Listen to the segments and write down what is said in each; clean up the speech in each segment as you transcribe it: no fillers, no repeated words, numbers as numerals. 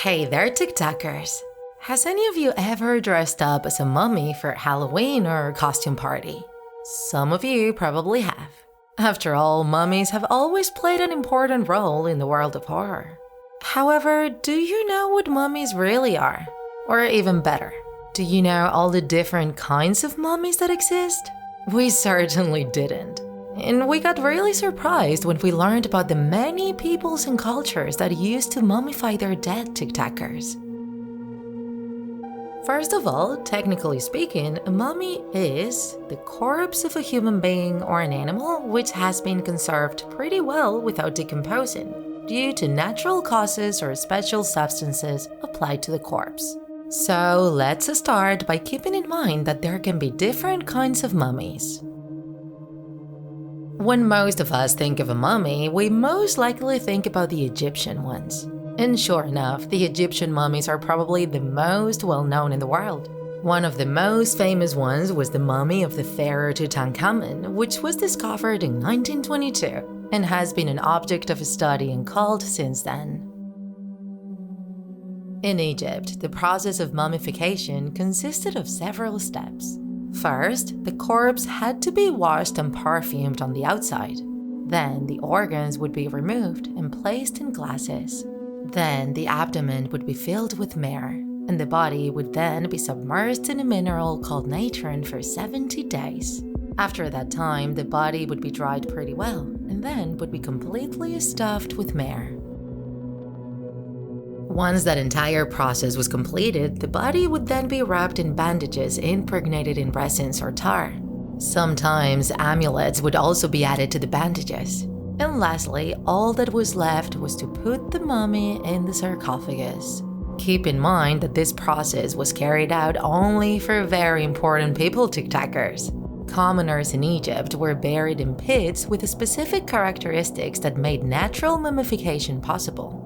Hey there, TikTakers! Has any of you ever dressed up as a mummy for Halloween or costume party? Some of you probably have. After all, mummies have always played an important role in the world of horror. However, do you know what mummies really are? Or even better, do you know all the different kinds of mummies that exist? We certainly didn't. And we got really surprised when we learned about the many peoples and cultures that used to mummify their dead TikTakers. First of all, technically speaking, a mummy is the corpse of a human being or an animal which has been conserved pretty well without decomposing, due to natural causes or special substances applied to the corpse. So let's start by keeping in mind that there can be different kinds of mummies. When most of us think of a mummy, we most likely think about the Egyptian ones. And sure enough, the Egyptian mummies are probably the most well-known in the world. One of the most famous ones was the mummy of the pharaoh Tutankhamun, which was discovered in 1922 and has been an object of study and cult since then. In Egypt, the process of mummification consisted of several steps. First, the corpse had to be washed and perfumed on the outside. Then the organs would be removed and placed in glasses. Then the abdomen would be filled with myrrh, and the body would then be submerged in a mineral called natron for 70 days. After that time, the body would be dried pretty well, and then would be completely stuffed with myrrh. Once that entire process was completed, the body would then be wrapped in bandages impregnated in resins or tar. Sometimes amulets would also be added to the bandages. And lastly, all that was left was to put the mummy in the sarcophagus. Keep in mind that this process was carried out only for very important people, TikTakers. Commoners in Egypt were buried in pits with specific characteristics that made natural mummification possible.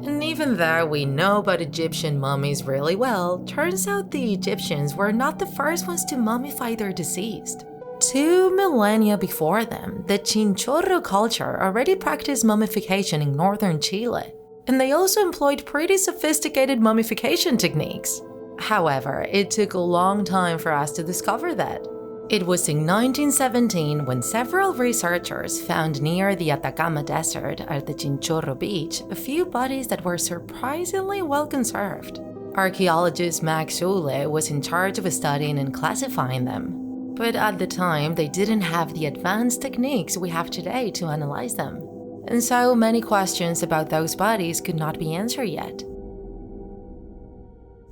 And even though we know about Egyptian mummies really well, turns out the Egyptians were not the first ones to mummify their deceased. 2 millennia before them, the Chinchorro culture already practiced mummification in northern Chile, and they also employed pretty sophisticated mummification techniques. However, it took a long time for us to discover that. It was in 1917 when several researchers found near the Atacama Desert at the Chinchorro beach a few bodies that were surprisingly well conserved. Archaeologist Max Schule was in charge of studying and classifying them. But at the time, they didn't have the advanced techniques we have today to analyze them. And so many questions about those bodies could not be answered yet.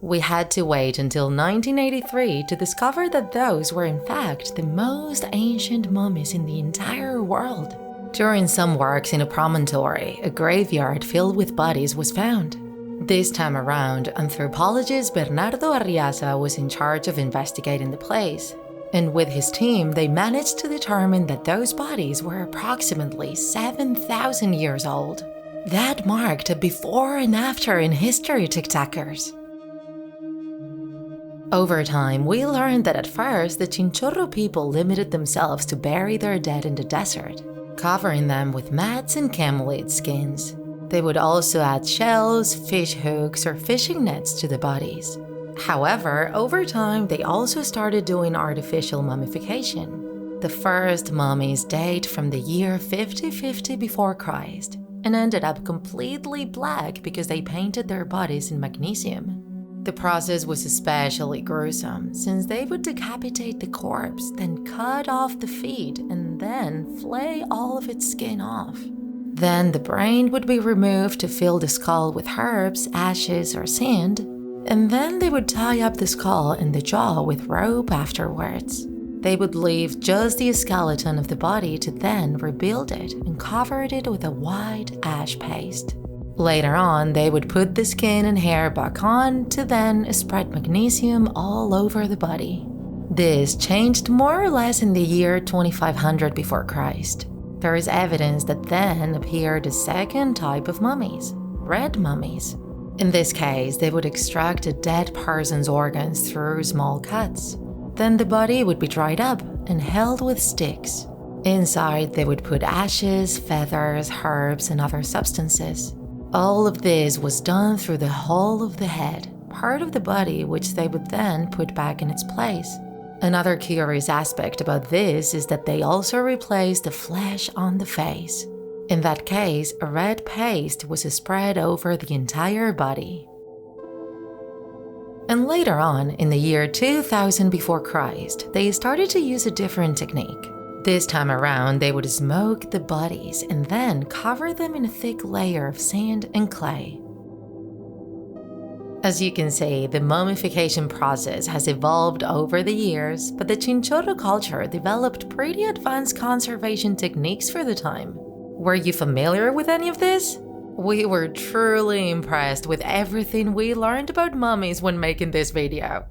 We had to wait until 1983 to discover that those were in fact the most ancient mummies in the entire world. During some works in a promontory, a graveyard filled with bodies was found. This time around, anthropologist Bernardo Arriaza was in charge of investigating the place. And with his team, they managed to determine that those bodies were approximately 7,000 years old. That marked a before and after in history, TikTakers. Over time, we learned that at first, the Chinchorro people limited themselves to bury their dead in the desert, covering them with mats and camelid skins. They would also add shells, fish hooks, or fishing nets to the bodies. However, over time, they also started doing artificial mummification. The first mummies date from the year 5050 before Christ and ended up completely black because they painted their bodies in magnesium. The process was especially gruesome since they would decapitate the corpse, then cut off the feet and then flay all of its skin off. Then the brain would be removed to fill the skull with herbs, ashes, or sand. And then they would tie up the skull and the jaw with rope afterwards. They would leave just the skeleton of the body to then rebuild it and cover it with a white ash paste. Later on, they would put the skin and hair back on to then spread magnesium all over the body. This changed more or less in the year 2500 before Christ. There is evidence that then appeared a second type of mummies, red mummies. In this case, they would extract a dead person's organs through small cuts. Then the body would be dried up and held with sticks. Inside, they would put ashes, feathers, herbs, and other substances. All of this was done through the whole of the head, part of the body which they would then put back in its place. Another curious aspect about this is that they also replaced the flesh on the face. In that case, a red paste was spread over the entire body. And later on, in the year 2000 before Christ, they started to use a different technique. This time around, they would smoke the bodies and then cover them in a thick layer of sand and clay. As you can see, the mummification process has evolved over the years, but the Chinchorro culture developed pretty advanced conservation techniques for the time. Were you familiar with any of this? We were truly impressed with everything we learned about mummies when making this video.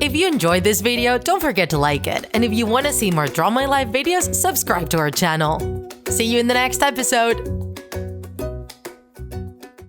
If you enjoyed this video, don't forget to like it, and if you want to see more Draw My Life videos, subscribe to our channel. See you in the next episode!